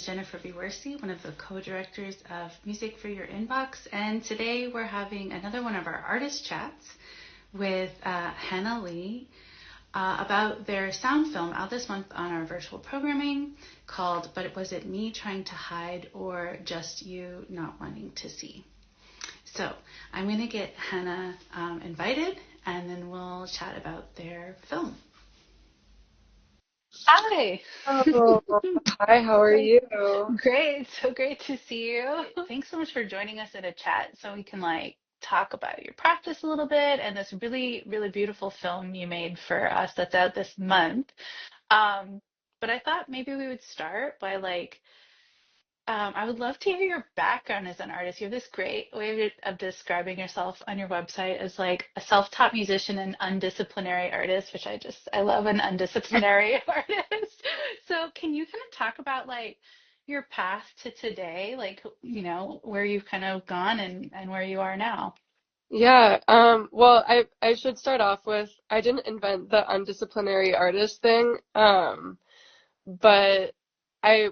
is Jennifer Bewersi, one of the co-directors of Music for Your Inbox, and today we're having another one of our artist chats with Hannah Lee about their sound film out this month on our virtual programming called But Was It Me Trying to Hide or Just You Not Wanting to See? So I'm going to get Hannah invited, and then we'll chat about their film. Hi. Oh, hi, how are you? Great. So great to see you. Thanks so much for joining us in a chat so we can talk about your practice a little bit and this really, really beautiful film you made for us that's out this month. Um, but I thought maybe we would start by I would love to hear your background as an artist. You have this great way of describing yourself on your website as like a self-taught musician and undisciplinary artist, which I love an undisciplinary artist. So can you kind of talk about your path to today, where you've kind of gone and where you are now? Yeah, well, I should start off with I didn't invent the undisciplinary artist thing, but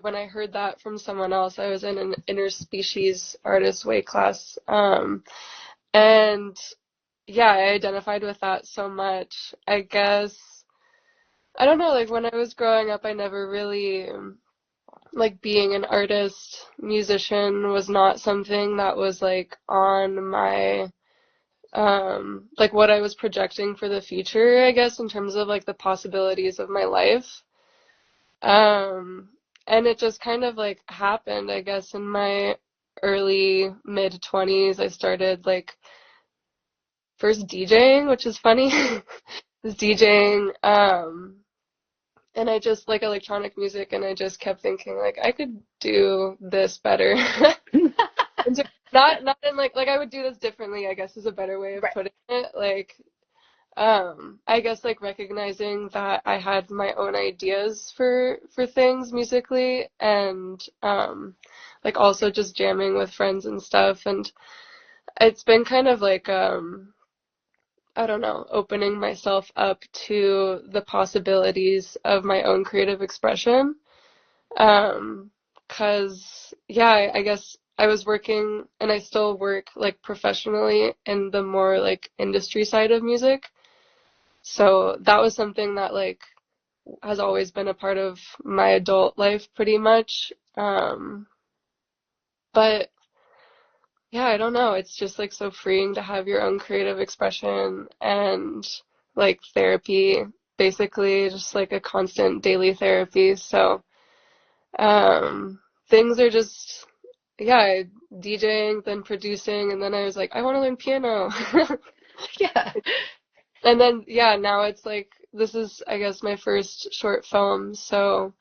when I heard that from someone else, I was in an interspecies artist weight class, and yeah, I identified with that so much. I guess I don't know, like when I was growing up, I never really like being an artist, musician was not something that was like on my like what I was projecting for the future, I guess, in terms of like the possibilities of my life. Um, and it just kind of like happened, I guess, in my early mid 20s. I started like first DJing, which is funny. Was DJing, and I just like electronic music, and I just kept thinking like I could do this better. And not in like I would do this differently, I guess is a better way of Right. putting it. Like I guess like recognizing that I had my own ideas for things musically and like also just jamming with friends and stuff, and it's been kind of like I don't know, opening myself up to the possibilities of my own creative expression. Um, 'Cause yeah, I guess I was working and I still work like professionally in the more like industry side of music. So that was something that like has always been a part of my adult life pretty much. But yeah, I don't know. It's just like so freeing to have your own creative expression and like therapy, basically just like a constant daily therapy. So, um, things are just, yeah, DJing, then producing, and then I was like, I want to learn piano. Yeah. And then, yeah, now it's like, this is, I guess, my first short film. So,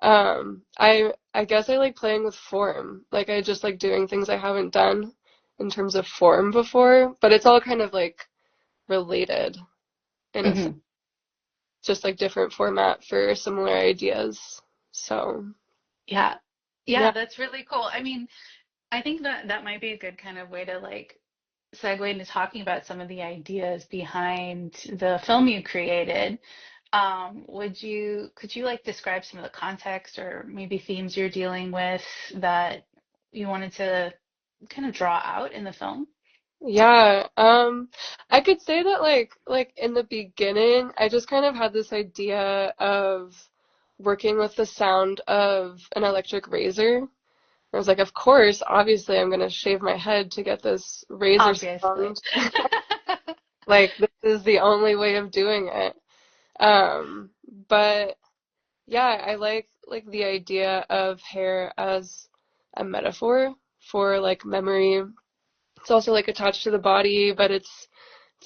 I guess I like playing with form. Like I just like doing things I haven't done in terms of form before, but it's all kind of like related in a sense. Hmm. Just like different format for similar ideas. So, Yeah. Yeah, yeah. that's really cool. I mean, I think that might be a good kind of way to segue into talking about some of the ideas behind the film you created. Could you describe some of the context or maybe themes you're dealing with that you wanted to kind of draw out in the film? Yeah, I could say that like in the beginning, I just kind of had this idea of working with the sound of an electric razor. I was like, of course, obviously I'm gonna shave my head to get this razor Obviously. sound. Like this is the only way of doing it. Um, but yeah, I like the idea of hair as a metaphor for like memory. It's also like attached to the body, but it's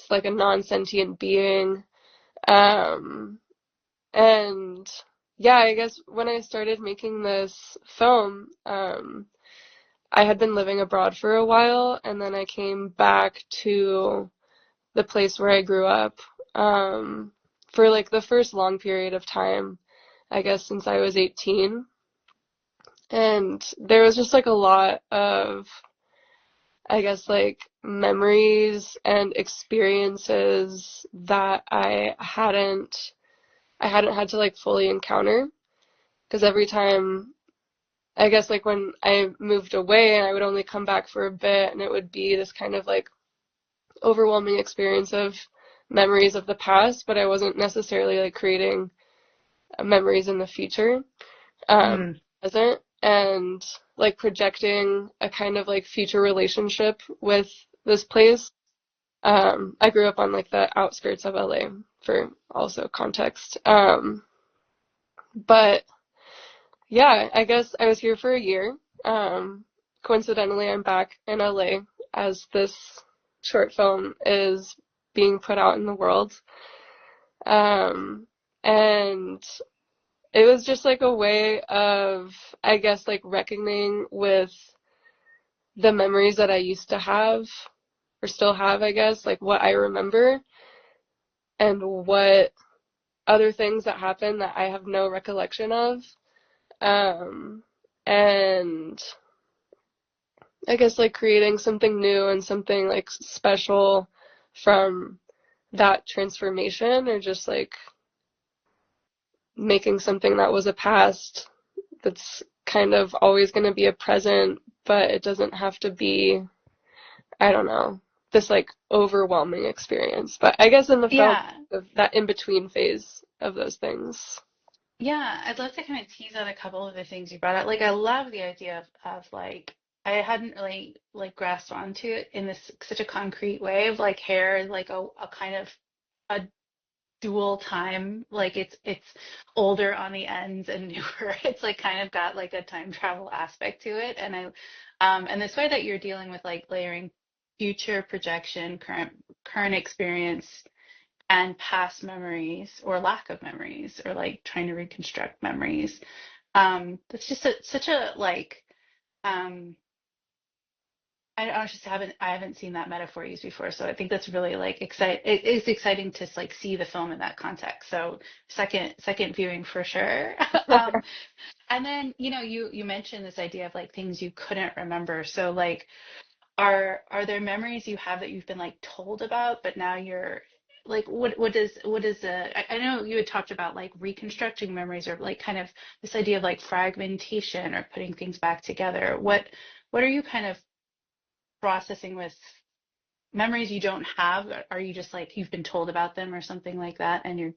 like a non-sentient being. Um, and yeah, I guess when I started making this film, I had been living abroad for a while, and then I came back to the place where I grew up, for like the first long period of time, I guess since I was 18. And there was just like a lot of, I guess, like memories and experiences that I hadn't had to like fully encounter because every time I guess like when I moved away and I would only come back for a bit and it would be this kind of like overwhelming experience of memories of the past, but I wasn't necessarily like creating memories in the future, Mm, present, and like projecting a kind of like future relationship with this place. I grew up on like the outskirts of LA for also context. But yeah, I guess I was here for a year. Coincidentally, I'm back in LA as this short film is being put out in the world. Um, and it was just like a way of, I guess, like reckoning with the memories that I used to have or still have, I guess, like what I remember and what other things that happened that I have no recollection of. Um, and I guess like creating something new and something like special from that transformation, or just like making something that was a past that's kind of always going to be a present, but it doesn't have to be, I don't know, this like overwhelming experience. But I guess in the film, yeah. that in between phase of those things. Yeah, I'd love to kind of tease out a couple of the things you brought out. Like, I love the idea of like, I hadn't really like grasped onto it in this such a concrete way of like hair is like a kind of a dual time. Like it's older on the ends and newer. It's like kind of got like a time travel aspect to it. And and this way that you're dealing with like layering future projection, current experience and past memories or lack of memories or like trying to reconstruct memories. That's just such a like um I just haven't seen that metaphor used before, so I think that's really like it is exciting to like see the film in that context. So second viewing for sure. And then you mentioned this idea of like things you couldn't remember. So like are there memories you have that you've been like told about, but now you're like I know you had talked about like reconstructing memories or like kind of this idea of like fragmentation or putting things back together. What are you kind of processing with memories you don't have? Are you just like you've been told about them or something like that and you're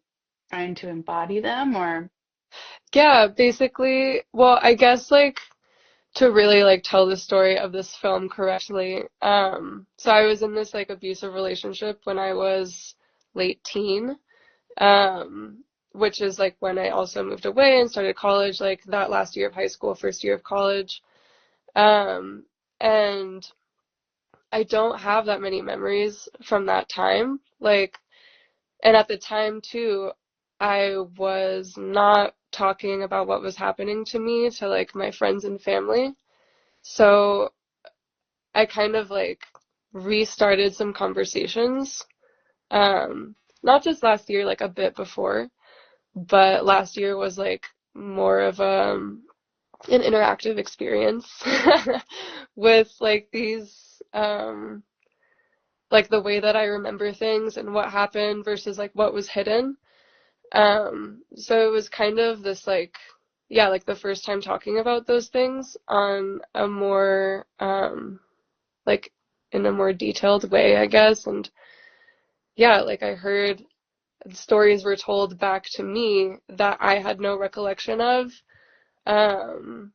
trying to embody them or Yeah, basically, well, I guess like to really like tell the story of this film correctly. So I was in this like abusive relationship when I was late teen, um, which is like when I also moved away and started college, like that last year of high school, first year of college. Um, and I don't have that many memories from that time. Like, and at the time too, I was not talking about what was happening to me to like my friends and family. So I kind of like restarted some conversations. Not just last year, like a bit before, but last year was like more of an interactive experience with like these like the way that I remember things and what happened versus like what was hidden. So it was kind of this like, yeah, like the first time talking about those things on a more like in a more detailed way, I guess. And yeah, like I heard stories were told back to me that I had no recollection of, um,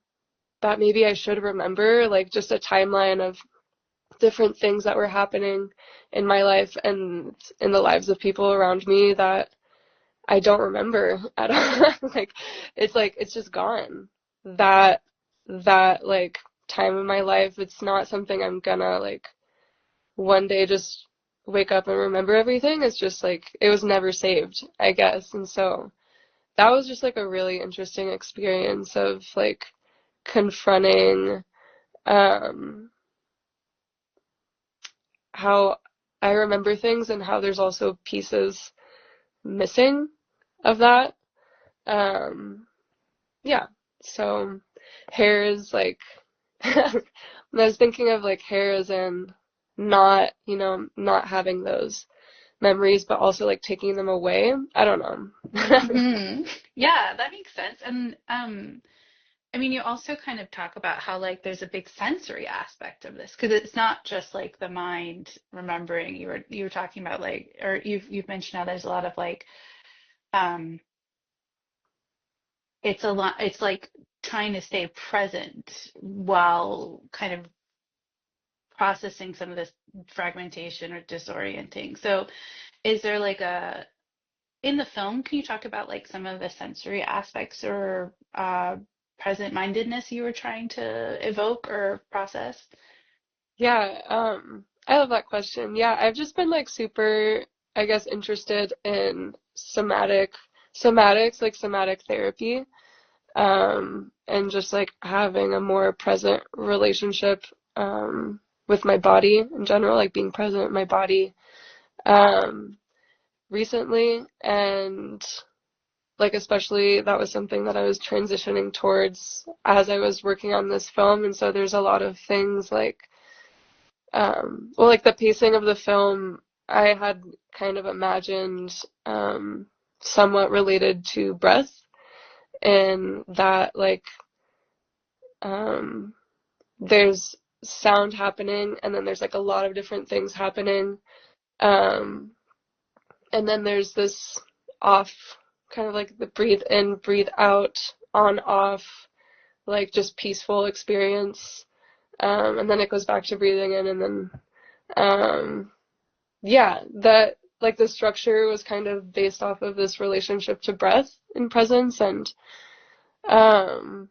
that maybe I should remember, like just a timeline of different things that were happening in my life and in the lives of people around me that I don't remember at all. Like it's just gone. That that like time in my life, it's not something I'm gonna like one day just wake up and remember everything. It's just like it was never saved, I guess. And so that was just like a really interesting experience of like confronting um how I remember things and how there's also pieces missing of that. Um yeah. So hair is like I was thinking of like hair as in not, not having those memories, but also like taking them away. I don't know. yeah, that makes sense. And I mean, you also kind of talk about how like there's a big sensory aspect of this because it's not just like the mind remembering. You were talking about like, or you've mentioned how there's a lot of like, um, it's a lot. It's like trying to stay present while kind of processing some of this fragmentation or disorienting. So, is there like a in the film, can you talk about like some of the sensory aspects or present mindedness you were trying to evoke or process? Yeah, I love that question. Yeah, I've just been like super, I guess, interested in somatics, like somatic therapy, and just like having a more present relationship, with my body in general, like being present with my body, um, recently. And like, especially that was something that I was transitioning towards as I was working on this film. And so there's a lot of things like, well, like the pacing of the film, I had kind of imagined, somewhat related to breath, and that like, um, there's sound happening, and then there's like a lot of different things happening, um, and then there's this off, kind of like the breathe in, breathe out, on off, like just peaceful experience, and then it goes back to breathing in, and then, um, yeah, that like the structure was kind of based off of this relationship to breath and presence. And um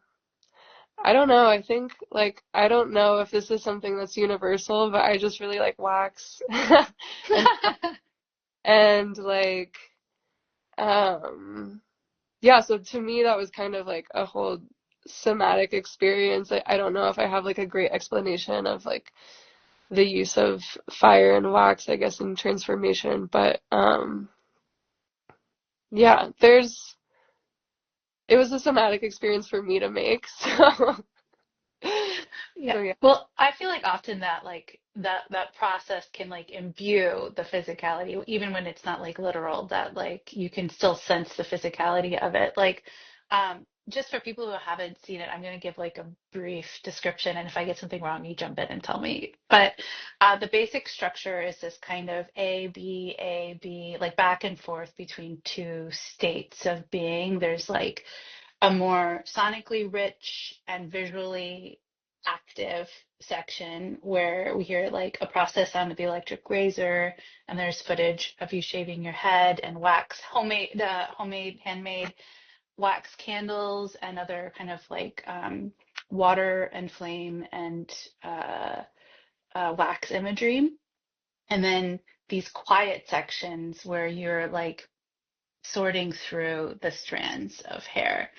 I don't know, I think like I don't know if this is something that's universal, but I just really like wax. and and like, um yeah, so to me that was kind of like a whole somatic experience. I don't know if I have like a great explanation of like the use of fire and wax, I guess, in transformation, but yeah, it was a somatic experience for me to make. So, Yeah. so yeah. Well, I feel like often that like that process can like imbue the physicality, even when it's not like literal, that like you can still sense the physicality of it. Like, just for people who haven't seen it, I'm going to give like a brief description, and if I get something wrong, you jump in and tell me. But the basic structure is this kind of A, B, like back and forth between two states of being. There's like a more sonically rich and visually active section where we hear like a process sound of the electric razor, and there's footage of you shaving your head and wax homemade handmade wax candles and other kind of like water and flame and uh, wax imagery, and then these quiet sections where you're like sorting through the strands of hair.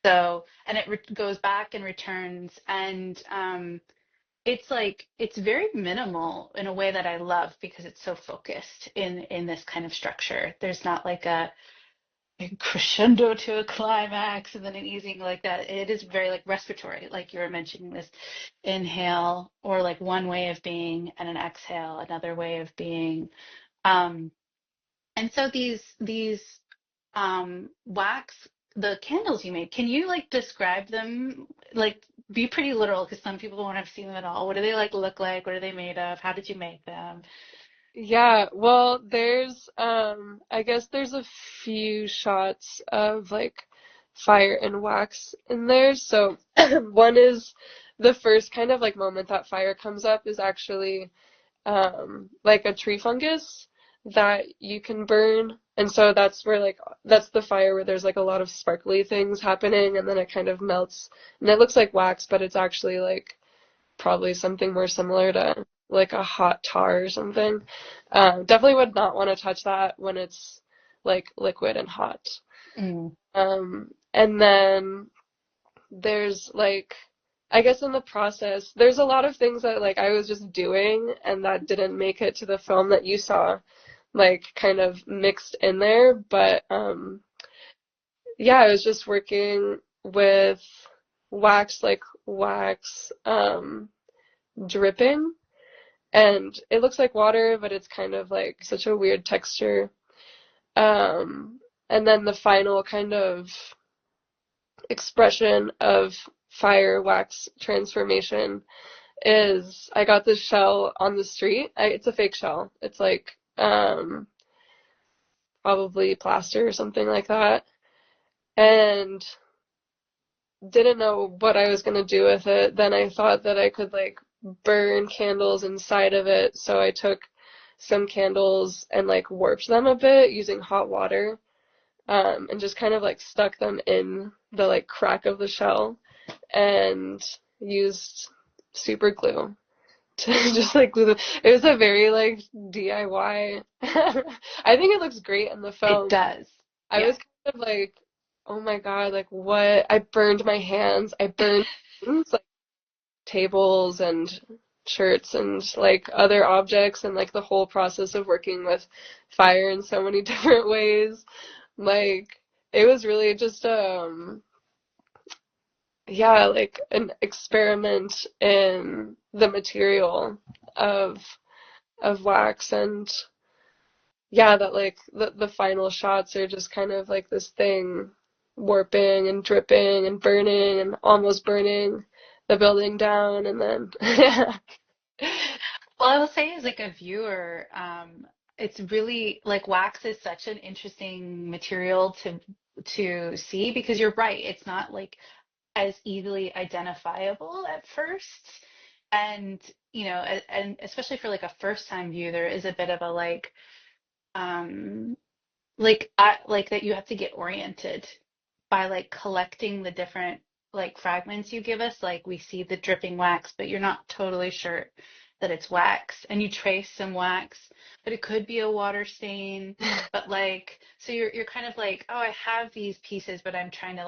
So, and it goes back and returns, and it's like it's very minimal in a way that I love because it's so focused in this kind of structure. There's not like a crescendo to a climax and then an easing like that. It is very like respiratory, like you were mentioning this inhale or like one way of being and an exhale, another way of being. Um, and so these wax, the candles you made, can you like describe them? Like be pretty literal because some people won't have seen them at all. What do they like look like? What are they made of? How did you make them? Yeah, well, there's I guess there's a few shots of like fire and wax in there. So one is the first kind of like moment that fire comes up is actually, like a tree fungus that you can burn. And so that's where like that's the fire where there's like a lot of sparkly things happening, and then it kind of melts and it looks like wax, but it's actually like probably something more similar to like a hot tar or something. Definitely would not want to touch that when it's like liquid and hot. Mm. And then there's like, I guess in the process, there's a lot of things that like I was just doing and that didn't make it to the film that you saw, like kind of mixed in there. But yeah, I was just working with wax dripping, and it looks like water, but it's kind of like such a weird texture. And then the final kind of expression of fire wax transformation is I got this shell on the street. It's a fake shell. It's like probably plaster or something like that. And didn't know what I was gonna do with it. Then I thought that I could like burn candles inside of it. So I took some candles and like warped them a bit using hot water, and just kind of like stuck them in the like crack of the shell and used super glue to just like glue them. It was a very like DIY. I think it looks great in the It film. does. I Yeah. was kind of like, oh my God, like what? I burned my hands. I burned things like tables and shirts and like other objects and like the whole process of working with fire in so many different ways. Like it was really just yeah, like an experiment in the material of wax and yeah, that like the final shots are just kind of like this thing warping and dripping and burning and almost burning the building down and then yeah. Well, I will say as like a viewer, it's really like wax is such an interesting material to see because you're right. It's not like as easily identifiable at first. And, and especially for like a first time view, there is a bit of a um, like that you have to get oriented by like collecting the different like fragments you give us. Like we see the dripping wax, but you're not totally sure that it's wax. And you trace some wax, but it could be a water stain. But like, so you're kind of like, oh, I have these pieces, but I'm trying to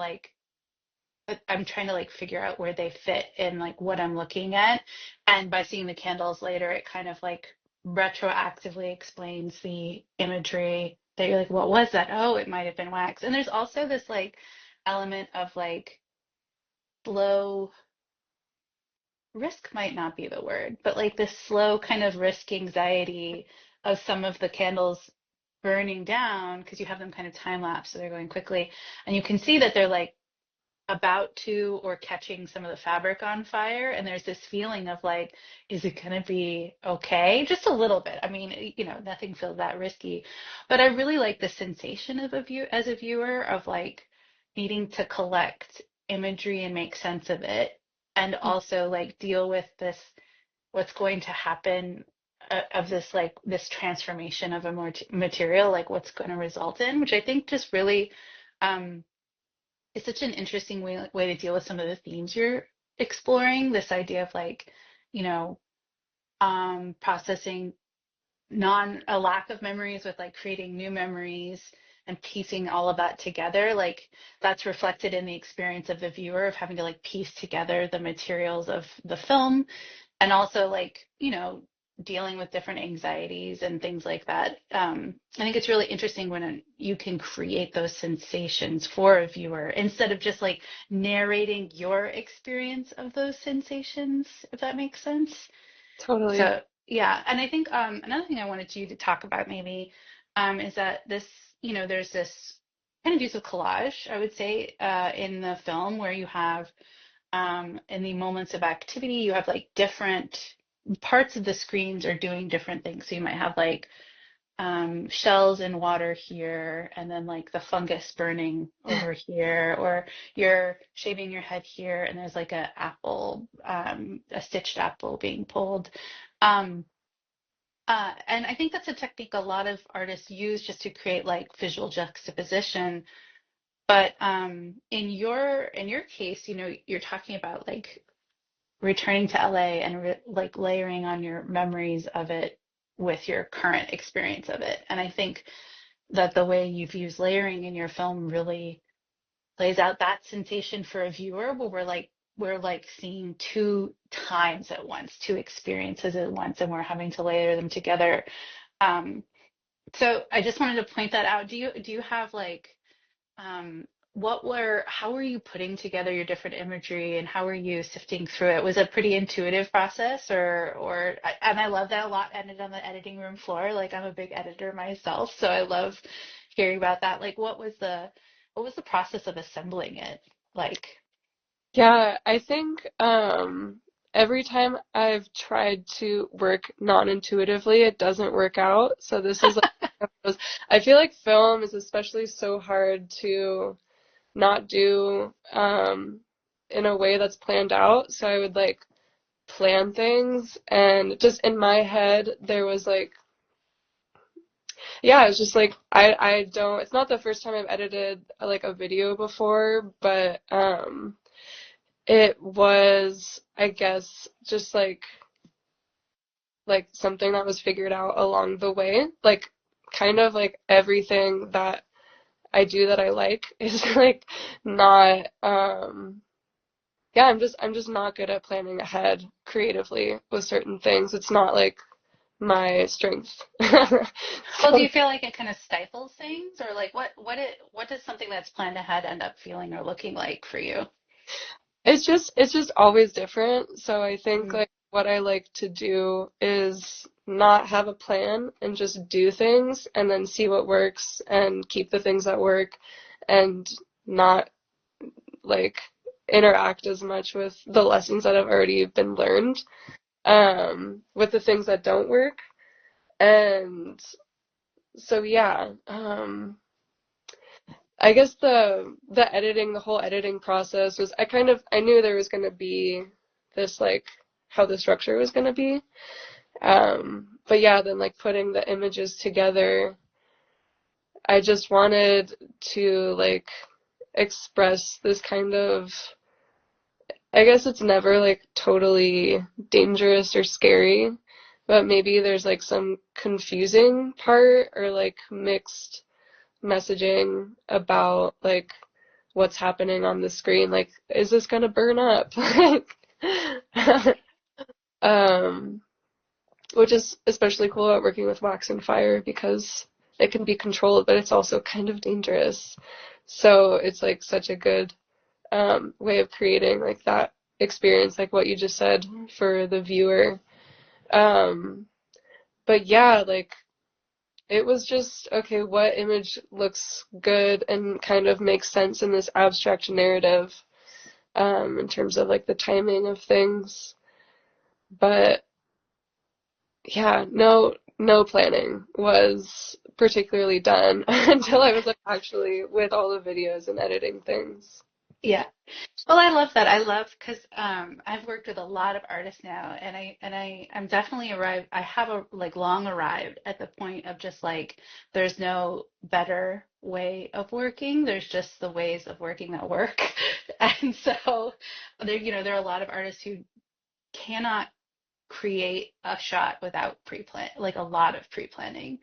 like figure out where they fit in like what I'm looking at. And by seeing the candles later, it kind of like retroactively explains the imagery that you're like, what was that? Oh, it might have been wax. And there's also this like element of like slow risk might not be the word, but like this slow kind of risk anxiety of some of the candles burning down because you have them kind of time lapse, so they're going quickly. And you can see that they're like about to or catching some of the fabric on fire, and there's this feeling of like, is it going to be okay? Just a little bit. I mean, nothing feels that risky, but I really like the sensation of a view as a viewer of like needing to collect imagery and make sense of it, and also like deal with this what's going to happen of this like this transformation of a more material, like what's going to result in, which I think just really um it's such an interesting way to deal with some of the themes you're exploring. This idea of like, you know, processing a lack of memories with like creating new memories and piecing all of that together. Like that's reflected in the experience of the viewer of having to like piece together the materials of the film and also like dealing with different anxieties and things like that. I think it's really interesting when you can create those sensations for a viewer instead of just like narrating your experience of those sensations, if that makes sense. Totally. So yeah, and I think another thing I wanted you to talk about maybe is that this there's this kind of use of collage, I would say, in the film where you have in the moments of activity, you have like different parts of the screens are doing different things. So you might have like shells in water here, and then like the fungus burning over here, or you're shaving your head here, and there's like a stitched apple being pulled. Um, and I think that's a technique a lot of artists use just to create like visual juxtaposition. But in your case, you're talking about like returning to LA and like layering on your memories of it with your current experience of it. And I think that the way you've used layering in your film really lays out that sensation for a viewer where we're like seeing two times at once, two experiences at once, and we're having to layer them together. Um, so I just wanted to point that out. Do you have like um, how were you putting together your different imagery and how were you sifting through it? Was it a pretty intuitive process and I love that a lot ended on the editing room floor. Like I'm a big editor myself, so I love hearing about that. Like what was the process of assembling it like? Yeah, I think every time I've tried to work non-intuitively, it doesn't work out. So this is like one of those- I feel like film is especially so hard to not do in a way that's planned out. So I would like plan things and just in my head there was like yeah, it's just like I don't it's not the first time I've edited like a video before, but it was, I guess, just like something that was figured out along the way. Like kind of like everything that I do that I like is like not yeah, I'm just not good at planning ahead creatively with certain things. It's not like my strength. Well, do So you feel like it kind of stifles things, or like what does something that's planned ahead end up feeling or looking like for you? it's just always different. So I think Mm. like what I like to do is not have a plan and just do things and then see what works and keep the things that work and not like interact as much with the lessons that have already been learned with the things that don't work. And so yeah, I guess the editing, the whole editing process was I knew there was gonna be this like how the structure was gonna be. But yeah, then like putting the images together, I just wanted to like express this kind of I guess it's never like totally dangerous or scary, but maybe there's like some confusing part or like mixed messaging about like what's happening on the screen. Like, is this gonna burn up? Like, um, which is especially cool about working with wax and fire because it can be controlled, but it's also kind of dangerous. So it's like such a good way of creating like that experience, like what you just said for the viewer. Um, but yeah, like it was just, okay, what image looks good and kind of makes sense in this abstract narrative, in terms of like the timing of things. But yeah, no planning was particularly done until I was like actually with all the videos and editing things. Yeah. Well, I love that. I love because I've worked with a lot of artists now, and I'm definitely arrived. I have a like long arrived at the point of just like there's no better way of working. There's just the ways of working that work, and so there there are a lot of artists who cannot create a shot without pre-plan, like a lot of pre-planning,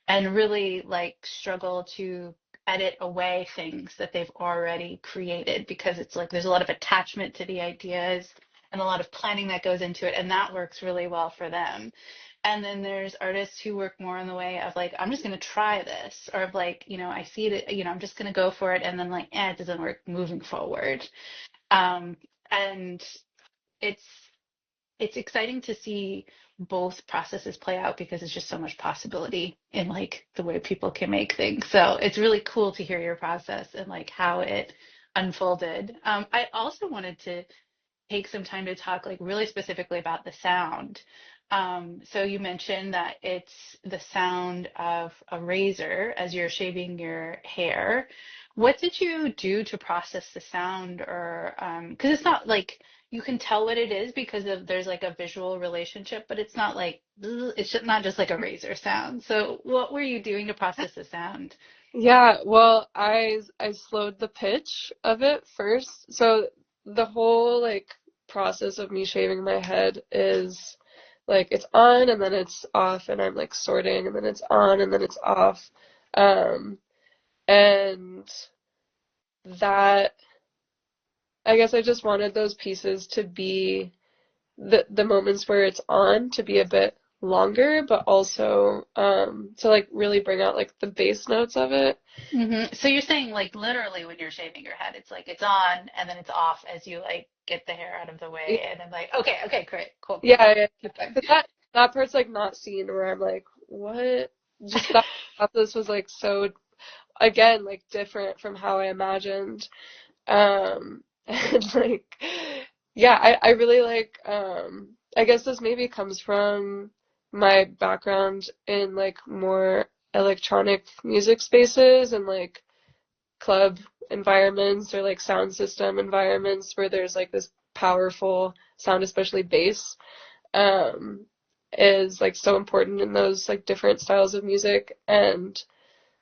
and really like struggle to edit away things that they've already created because it's like there's a lot of attachment to the ideas and a lot of planning that goes into it, and that works really well for them. And then there's artists who work more in the way of like, I'm just going to try this, or of like, I see it, I'm just going to go for it, and then like, it doesn't work moving forward. Um, and it's it's exciting to see both processes play out because it's just so much possibility in like the way people can make things. So it's really cool to hear your process and like how it unfolded. I also wanted to take some time to talk like really specifically about the sound. So you mentioned that it's the sound of a razor as you're shaving your hair. What did you do to process the sound, or because it's not like you can tell what it is because of there's like a visual relationship, but it's not like it's just not just like a razor sound. So what were you doing to process the sound? Yeah, well, I slowed the pitch of it first. So the whole like process of me shaving my head is like it's on and then it's off and I'm like sorting and then it's on and then it's off. Um, and that I guess I just wanted those pieces to be the moments where it's on to be a bit longer, but also to like really bring out like the bass notes of it. So you're saying like literally when you're shaving your head, it's like it's on and then it's off as you like get the hair out of the way, and then like okay, okay, great, cool, cool, Yeah, cool. yeah, yeah. Keep going. 'Cause that part's like not seen where I'm like, what? Just that process was like so again like different from how I imagined. And like, yeah, I really like, I guess this maybe comes from my background in like more electronic music spaces and like club environments or like sound system environments where there's like this powerful sound, especially bass, um, is like so important in those like different styles of music. And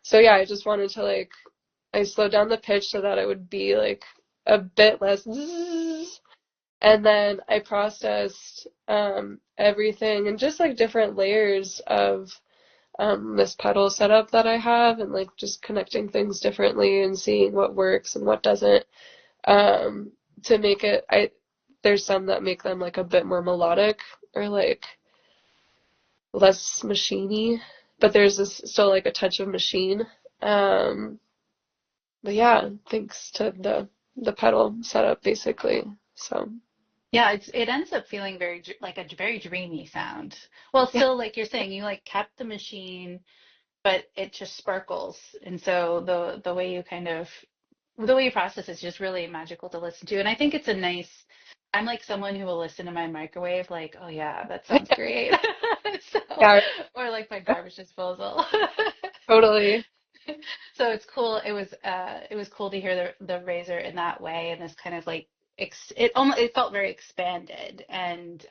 so yeah, I just wanted to like I slowed down the pitch so that it would be like a bit less zzz, and then I processed everything and just like different layers of this pedal setup that I have and like just connecting things differently and seeing what works and what doesn't um, to make it there's some that make them like a bit more melodic or like less machiney, but there's this still like a touch of machine. Um, but yeah, thanks to the pedal setup basically. So Yeah, it ends up feeling like a very dreamy sound. Well, yeah, still like you're saying, you like kept the machine, but it just sparkles. And so the way you kind of the way you process is just really magical to listen to. And I think it's a nice I'm like someone who will listen to my microwave like, oh yeah, that sounds great. So, yeah, or like my garbage disposal. totally. So it's cool. It was cool to hear the razor in that way and this kind of like it felt very expanded and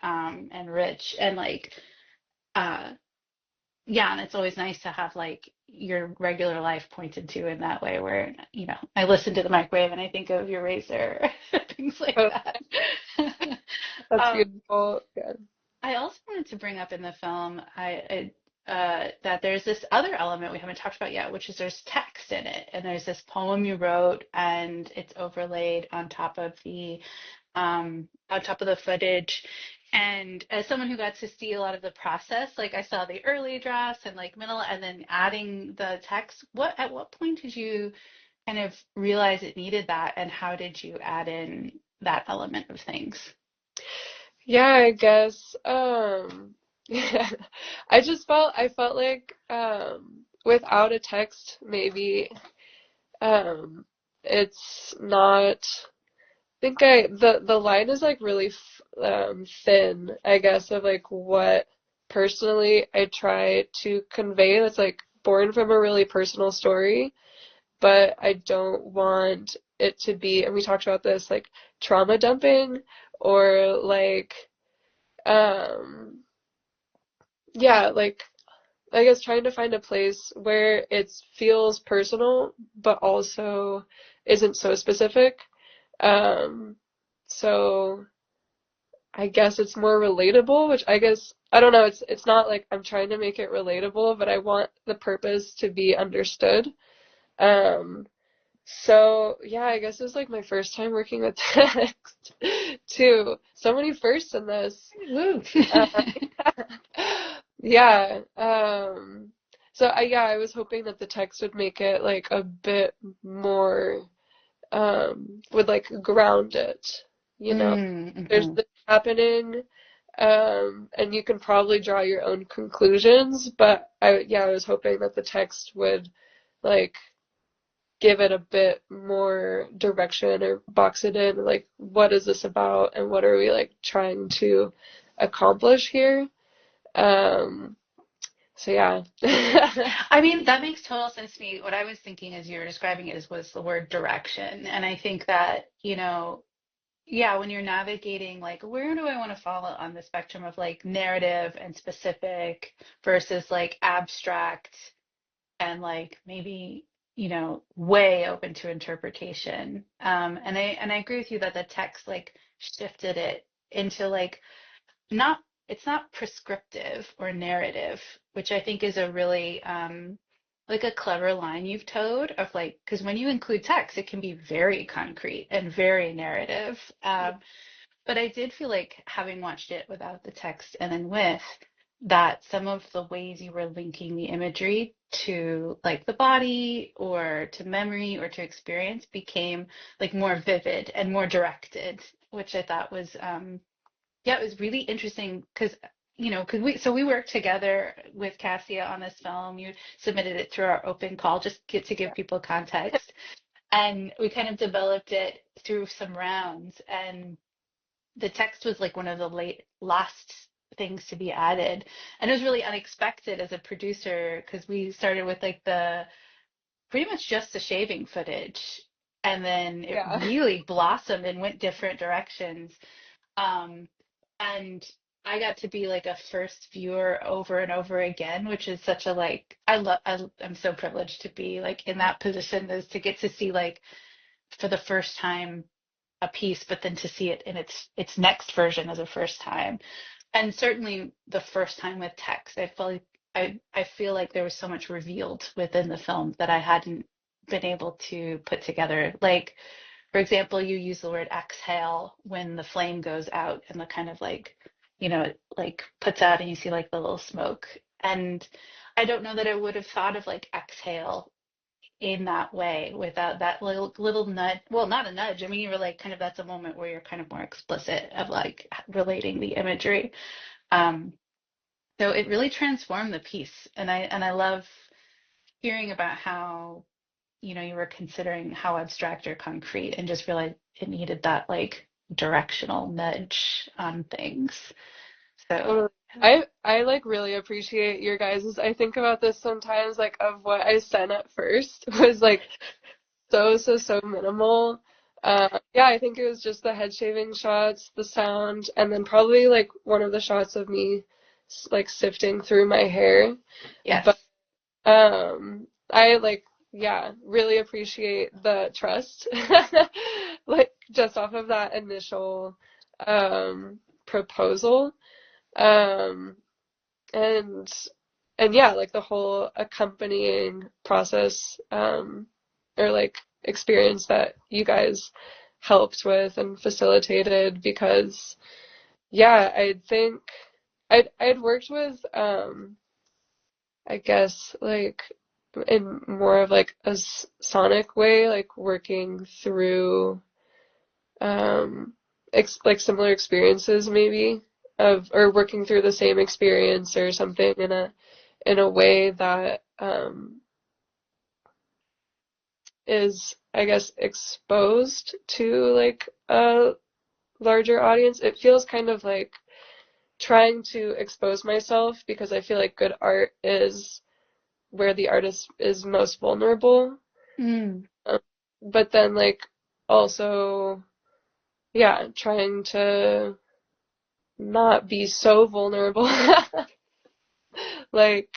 rich and like uh yeah, and it's always nice to have like your regular life pointed to in that way where, I listen to the microwave and I think of your razor, things like Totally. that. That's Um, beautiful. Yeah. I also wanted to bring up in the film, that there's this other element we haven't talked about yet, which is there's text in it, and there's this poem you wrote, and it's overlaid on top of the footage. And as someone who got to see a lot of the process, like I saw the early drafts and like middle, and then adding the text. At what point did you kind of realize it needed that, and how did you add in that element of things? Yeah, I guess. Yeah. I felt like without a text, maybe um it's not think I the line is like really thin, I guess, of like what personally I try to convey that's like born from a really personal story, but I don't want it to be, and we talked about this, like trauma dumping or like um yeah, like I guess trying to find a place where it feels personal but also isn't so specific. Um so I guess it's more relatable, which I guess I don't know, it's not like I'm trying to make it relatable, but I want the purpose to be understood. Um so yeah, I guess it was like my first time working with text too. So many firsts in this. Woo. Uh, yeah. So I was hoping that the text would make it like a bit more would like ground it, you know. There's Mm-hmm. this happening, and you can probably draw your own conclusions, but I was hoping that the text would like give it a bit more direction or box it in, like what is this about and what are we like trying to accomplish here? Um, so yeah. I mean, that makes total sense to me. What I was thinking as you were describing it was the word direction. And I think that, yeah, when you're navigating, like, where do I want to follow on the spectrum of like narrative and specific versus like abstract and like maybe, way open to interpretation. And I agree with you that the text like shifted it into like not it's not prescriptive or narrative, which I think is a really like a clever line you've towed of like because when you include text, it can be very concrete and very narrative. But I did feel like having watched it without the text and then with that some of the ways you were linking the imagery to like the body or to memory or to experience became like more vivid and more directed, which I thought was yeah, it was really interesting because, because we worked together with Cassia on this film. You submitted it through our open call, just to give people context. And we kind of developed it through some rounds. And the text was like one of the last things to be added. And it was really unexpected as a producer because we started with like the pretty much just the shaving footage. And then it Yeah. really blossomed and went different directions. Um, and I got to be like a first viewer over and over again, which is such a like I'm so privileged to be like in that position, is to get to see like for the first time a piece, but then to see it in its next version as a first time. And certainly the first time with text, I feel like I feel like there was so much revealed within the film that I hadn't been able to put together. Like, for example, you use the word exhale when the flame goes out and the kind of like, it like puts out and you see like the little smoke. And I don't know that I would have thought of like exhale in that way without that little nudge. Well, not a nudge. I mean, you were like kind of that's a moment where you're kind of more explicit of like relating the imagery. Um, so it really transformed the piece, and I love hearing about how you were considering how abstract or concrete, and just realized it needed that like directional nudge on things. So Totally. I like really appreciate your guys's. I think about this sometimes, like of what I sent at first was like so minimal. Yeah, I think it was just the head shaving shots, the sound, and then probably like one of the shots of me like sifting through my hair. yes. But I like, yeah, really appreciate the trust. Like just off of that initial proposal. Um and and yeah, like the whole accompanying process or like experience that you guys helped with and facilitated because yeah, I think I'd worked with I guess like in more of like a sonic way, like working through like similar experiences maybe of or working through the same experience or something in a way that is I guess exposed to like a larger audience. It feels kind of like trying to expose myself because I feel like good art is where the artist is most vulnerable. Mm. Um, but then like also yeah, trying to not be so vulnerable. Like,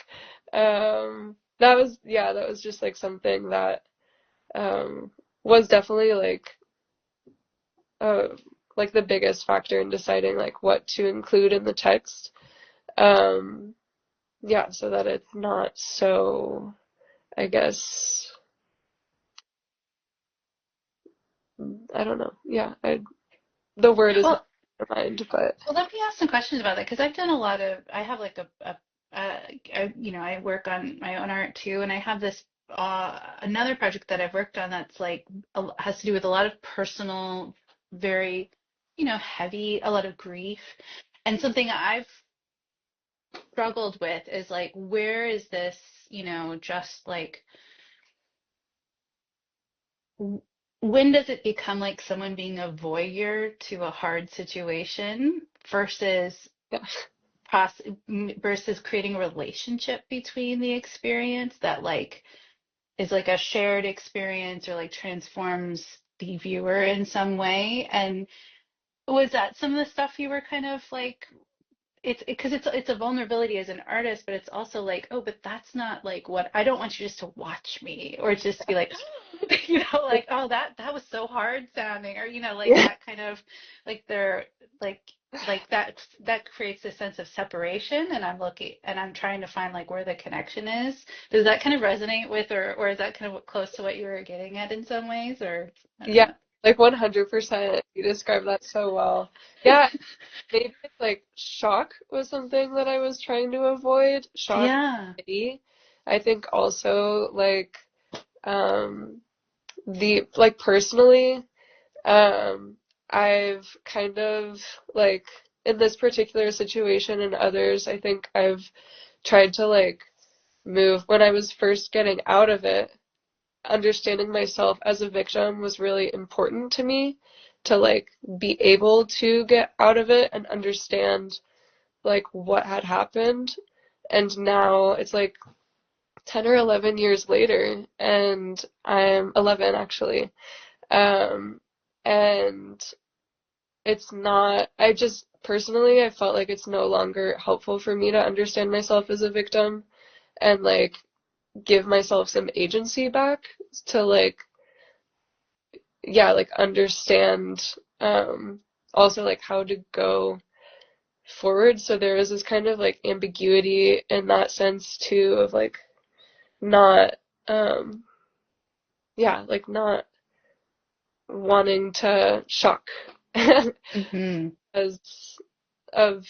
that was, yeah, that was just like something that, um, was definitely uh, like the biggest factor in deciding like what to include in the text. Um, yeah, so that it's not so, I guess, I don't know. Yeah, the word is not Well, in my mind, but Well, let me ask some questions about that because I've done a lot of, I have like I work on my own art too, and I have this another project that I've worked on that's like has to do with a lot of personal, very, heavy, a lot of grief, and something I've struggled with is like, where is this, just like, w- when does it become like someone being a voyeur to a hard situation versus yeah, versus creating a relationship between the experience that like is like a shared experience or like transforms the viewer in some way. And was that some of the stuff you were kind of like it's because it's a vulnerability as an artist, but it's also like, oh, but that's not like what I don't want you just to watch me or just to be like, like, oh, that was so hard sounding, or like yeah, that kind of like they're like that creates a sense of separation, and I'm looking and I'm trying to find like where the connection is. Does that kind of resonate with, or is that kind of close to what you were getting at in some ways, or I don't yeah, know. like 100%. You described that so well. Yeah, maybe it's like shock was something that I was trying to avoid. Shock, Yeah. pity. I think also like um the like personally, um I've kind of like in this particular situation and others, I think I've tried to like move when I was first getting out of it. understanding myself as a victim was really important to me to like be able to get out of it and understand like what had happened. And now it's like 10 or 11 years later, and I'm 11 actually. Um, and it's not, I just personally, I felt like it's no longer helpful for me to understand myself as a victim and like give myself some agency back to like, yeah, like understand, also like how to go forward. So there is this kind of like ambiguity in that sense too of like not, um, yeah, like not wanting to shock Hmm. as of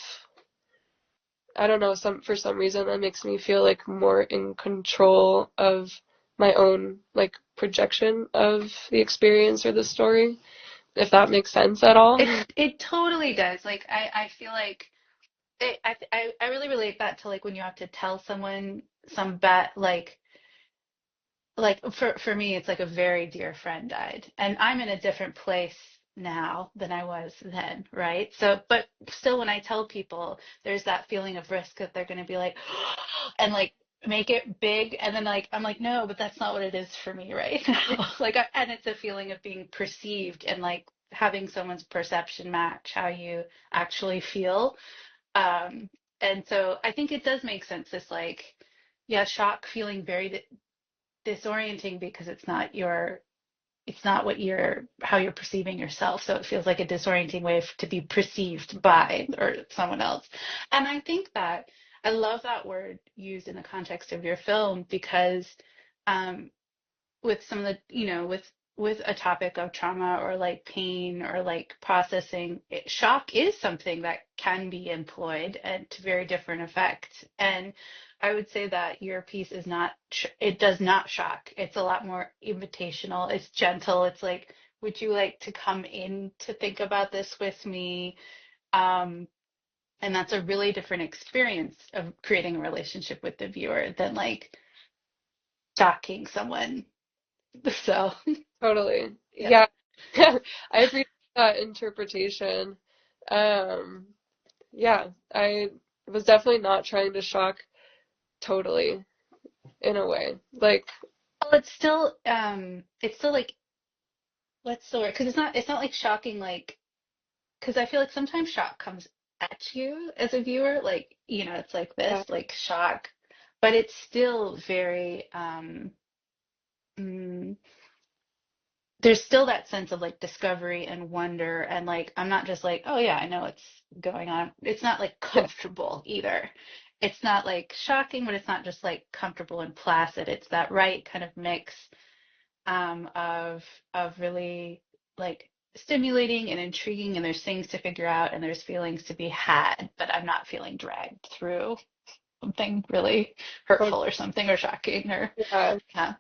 I don't know, for some reason that makes me feel like more in control of my own like projection of the experience or the story, if that makes sense at all. It totally does. Like I feel like I really relate that to like when you have to tell someone some bad like for me it's like a very dear friend died and I'm in a different place now than I was then, right? So but still when I tell people there's that feeling of risk that they're going to be like and like make it big and then like I'm like no, but that's not what it is for me right now. Like and it's a feeling of being perceived and like having someone's perception match how you actually feel. um and so I think it does make sense this like yeah, shock feeling very disorienting because it's not what you're how you're perceiving yourself, so it feels like a disorienting way to be perceived by or someone else. And I think that I love that word used in the context of your film because um with some of the with a topic of trauma or like pain or like processing shock is something that can be employed and to very different effects. And I would say that your piece is not it does not shock. It's a lot more invitational, it's gentle, it's like would you like to come in to think about this with me? um and that's a really different experience of creating a relationship with the viewer than like shocking someone. So Totally. yeah. Yeah. I appreciate that interpretation. Um, yeah, I was definitely not trying to shock totally in a way. Like, Well, it's still like what's the word? Because it's not like shocking like because I feel like sometimes shock comes at you as a viewer, like it's like yeah, this, like shock, but it's still very mm, there's still that sense of like discovery and wonder and like I'm not just like, oh yeah, I know what's going on. It's not like yeah, comfortable either. It's not like shocking, but it's not just like comfortable and placid. It's that right kind of mix of really like stimulating and intriguing, and there's things to figure out, and there's feelings to be had, but I'm not feeling dragged through something really totally. hurtful or something or shocking or Yeah, yeah.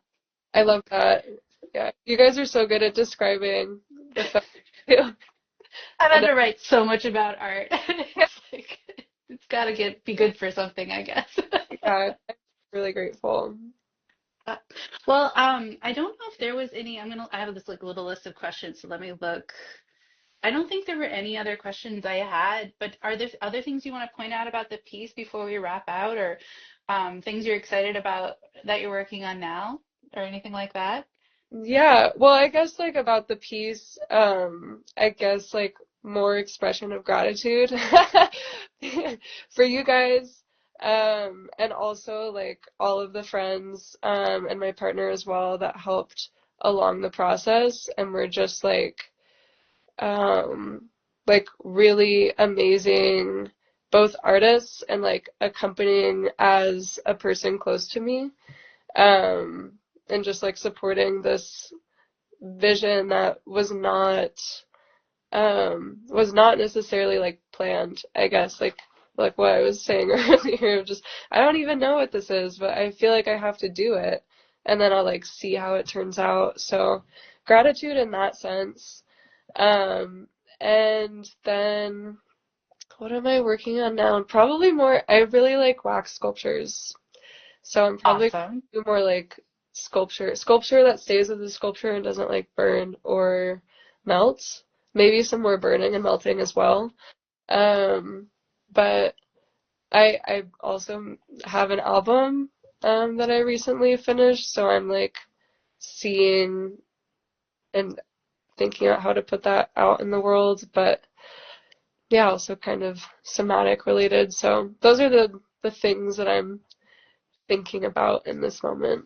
I love that. Yeah, you guys are so good at describing the film too. I've had And to write so much about art. It's like it's got to get be good for something, I guess. yeah, I'm really grateful. Well, I don't know if there was any. I have this like little list of questions, so let me look. I don't think there were any other questions I had, but are there other things you want to point out about the piece before we wrap out, or things you're excited about that you're working on now, or anything like that? Yeah, well, I guess like about the piece, I guess like more expression of gratitude for you guys, and also like all of the friends, and my partner as well that helped along the process, and we're just um, like really amazing, both artists and like accompanying as a person close to me, um, and just like supporting this vision that was not necessarily like planned, I guess, like what I was saying earlier, just I don't even know what this is, but I feel like I have to do it and then I'll like see how it turns out. So gratitude in that sense. Um and then what am I working on now? Probably more I really like wax sculptures. So I'm probably Awesome. gonna do more like sculpture that stays as a sculpture and doesn't like burn or melt. Maybe some more burning and melting as well. Um, but I also have an album that I recently finished, so I'm like seeing and thinking about how to put that out in the world, but yeah, also kind of somatic related. So those are the things that I'm thinking about in this moment.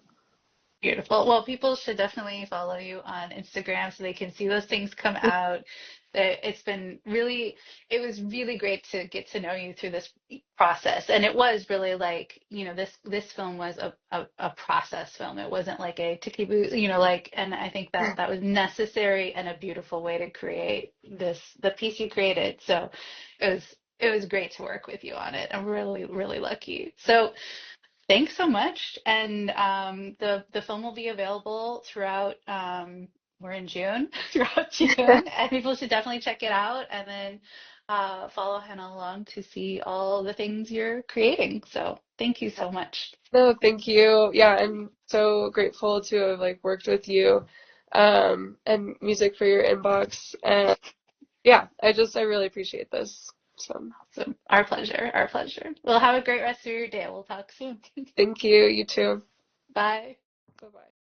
Beautiful. Well, people should definitely follow you on Instagram so they can see those things come out. It's been really, it was really great to get to know you through this process. And it was really like, this film was a process film. It wasn't like a ticky boo, like, and I think that that was necessary and a beautiful way to create the piece you created. So it was great to work with you on it. I'm really, really lucky. So, thanks so much. And the film will be available throughout. We're in June, throughout June, and people should definitely check it out. And then follow Hannah along to see all the things you're creating. So thank you so much. No, thank you. Yeah, I'm so grateful to have like worked with you, and music for your inbox. And yeah, I really appreciate this. So So our pleasure, our pleasure. Well, have a great rest of your day. We'll talk soon. thank you. You too. Bye. Bye bye.